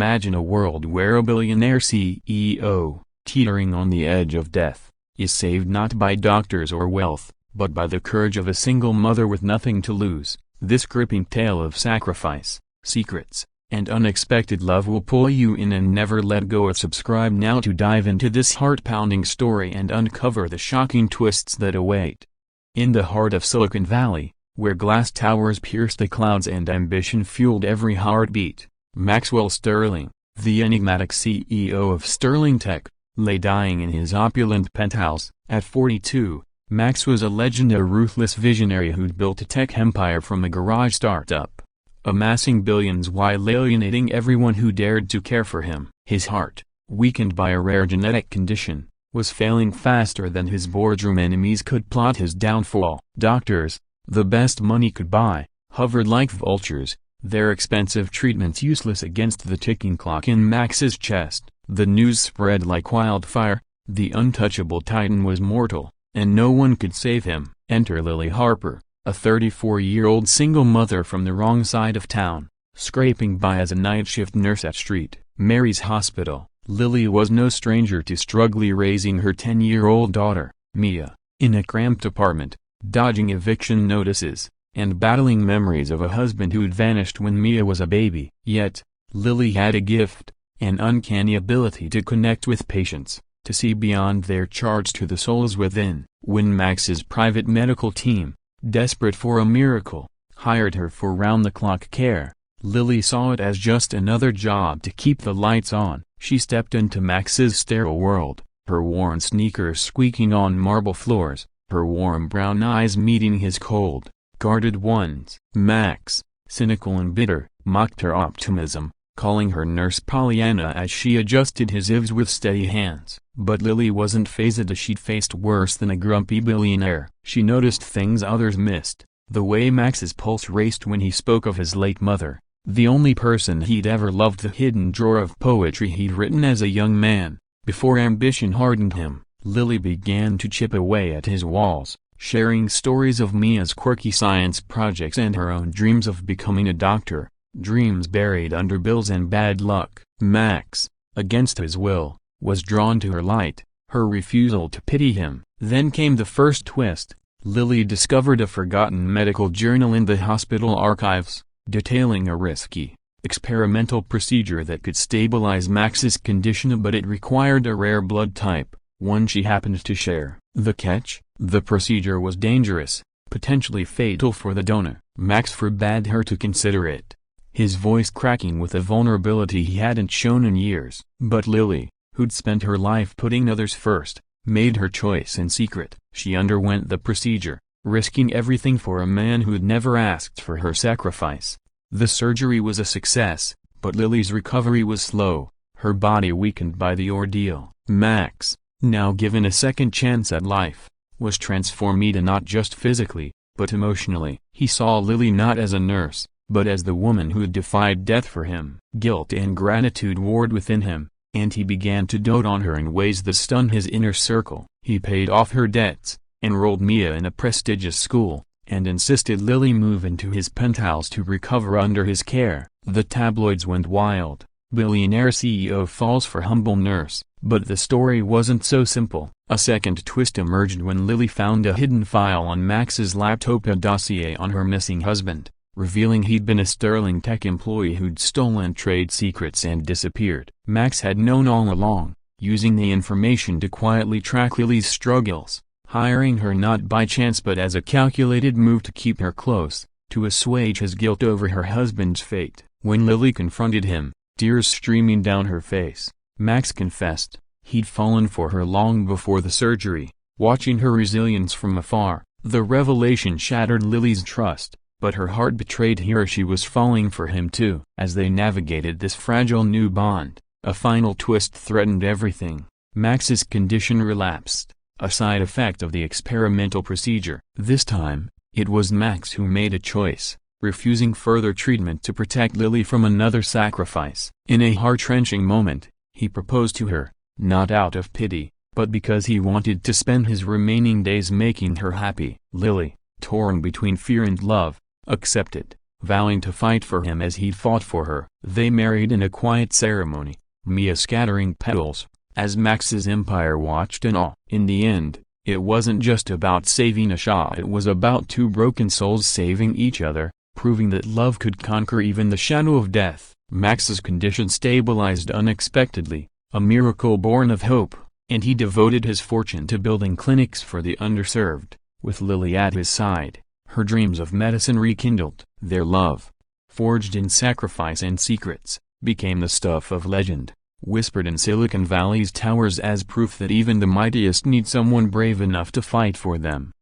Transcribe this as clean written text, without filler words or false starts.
Imagine a world where a billionaire CEO, teetering on the edge of death, is saved not by doctors or wealth, but by the courage of a single mother with nothing to lose. This gripping tale of sacrifice, secrets, and unexpected love will pull you in and never let go. Subscribe now to dive into this heart-pounding story and uncover the shocking twists that await. In the heart of Silicon Valley, where glass towers pierced the clouds and ambition fueled every heartbeat, Maxwell Sterling, the enigmatic CEO of Sterling Tech, lay dying in his opulent penthouse. At 42, Max was a legend, a ruthless visionary who'd built a tech empire from a garage startup, amassing billions while alienating everyone who dared to care for him. His heart, weakened by a rare genetic condition, was failing faster than his boardroom enemies could plot his downfall. Doctors, the best money could buy, hovered like vultures, their expensive treatments useless against the ticking clock in Max's chest. The news spread like wildfire: the untouchable titan was mortal, and no one could save him. Enter Lily Harper, a 34-year-old single mother from the wrong side of town, scraping by as a night shift nurse at St. Mary's Hospital. Lily was no stranger to struggling raising her 10-year-old daughter, Mia, in a cramped apartment, dodging eviction notices, and battling memories of a husband who'd vanished when Mia was a baby. Yet, Lily had a gift, an uncanny ability to connect with patients, to see beyond their charts to the souls within. When Max's private medical team, desperate for a miracle, hired her for round-the-clock care, Lily saw it as just another job to keep the lights on. She stepped into Max's sterile world, her worn sneakers squeaking on marble floors, her warm brown eyes meeting his cold, guarded ones. Max, cynical and bitter, mocked her optimism, calling her Nurse Pollyanna as she adjusted his IVs with steady hands. But Lily wasn't fazed as she'd faced worse than a grumpy billionaire. She noticed things others missed: the way Max's pulse raced when he spoke of his late mother, the only person he'd ever loved, the hidden drawer of poetry he'd written as a young man, before ambition hardened him. Lily began to chip away at his walls, sharing stories of Mia's quirky science projects and her own dreams of becoming a doctor, dreams buried under bills and bad luck. Max, against his will, was drawn to her light, her refusal to pity him. Then came the first twist. Lily discovered a forgotten medical journal in the hospital archives, detailing a risky, experimental procedure that could stabilize Max's condition, but it required a rare blood type, one she happened to share. The catch? The procedure was dangerous, potentially fatal for the donor. Max forbade her to consider it, his voice cracking with a vulnerability he hadn't shown in years. But Lily, who'd spent her life putting others first, made her choice in secret. She underwent the procedure, risking everything for a man who'd never asked for her sacrifice. The surgery was a success, but Lily's recovery was slow, her body weakened by the ordeal. Max, now given a second chance at life, was transformed not just physically, but emotionally. He saw Lily not as a nurse, but as the woman who'd defied death for him. Guilt and gratitude warred within him, and he began to dote on her in ways that stunned his inner circle. He paid off her debts, enrolled Mia in a prestigious school, and insisted Lily move into his penthouse to recover under his care. The tabloids went wild. Billionaire CEO falls for humble nurse. But the story wasn't so simple. A second twist emerged when Lily found a hidden file on Max's laptop, a dossier on her missing husband, revealing he'd been a Sterling Tech employee who'd stolen trade secrets and disappeared. Max had known all along, using the information to quietly track Lily's struggles, hiring her not by chance but as a calculated move to keep her close, to assuage his guilt over her husband's fate. When Lily confronted him, tears streaming down her face, Max confessed he'd fallen for her long before the surgery. Watching her resilience from afar, the revelation shattered Lily's trust, but her heart betrayed her. She was falling for him too. As they navigated this fragile new bond, a final twist threatened everything. Max's condition relapsed, a side effect of the experimental procedure. This time, it was Max who made a choice, refusing further treatment to protect Lily from another sacrifice. In a heart-wrenching moment, he proposed to her, not out of pity, but because he wanted to spend his remaining days making her happy. Lily, torn between fear and love, accepted, vowing to fight for him as he'd fought for her. They married in a quiet ceremony, Mia scattering petals, as Max's empire watched in awe. In the end, it wasn't just about saving a Shah, it was about two broken souls saving each other, proving that love could conquer even the shadow of death. Max's condition stabilized unexpectedly, a miracle born of hope, and he devoted his fortune to building clinics for the underserved. With Lily at his side, her dreams of medicine rekindled. Their love, forged in sacrifice and secrets, became the stuff of legend, whispered in Silicon Valley's towers as proof that even the mightiest need someone brave enough to fight for them.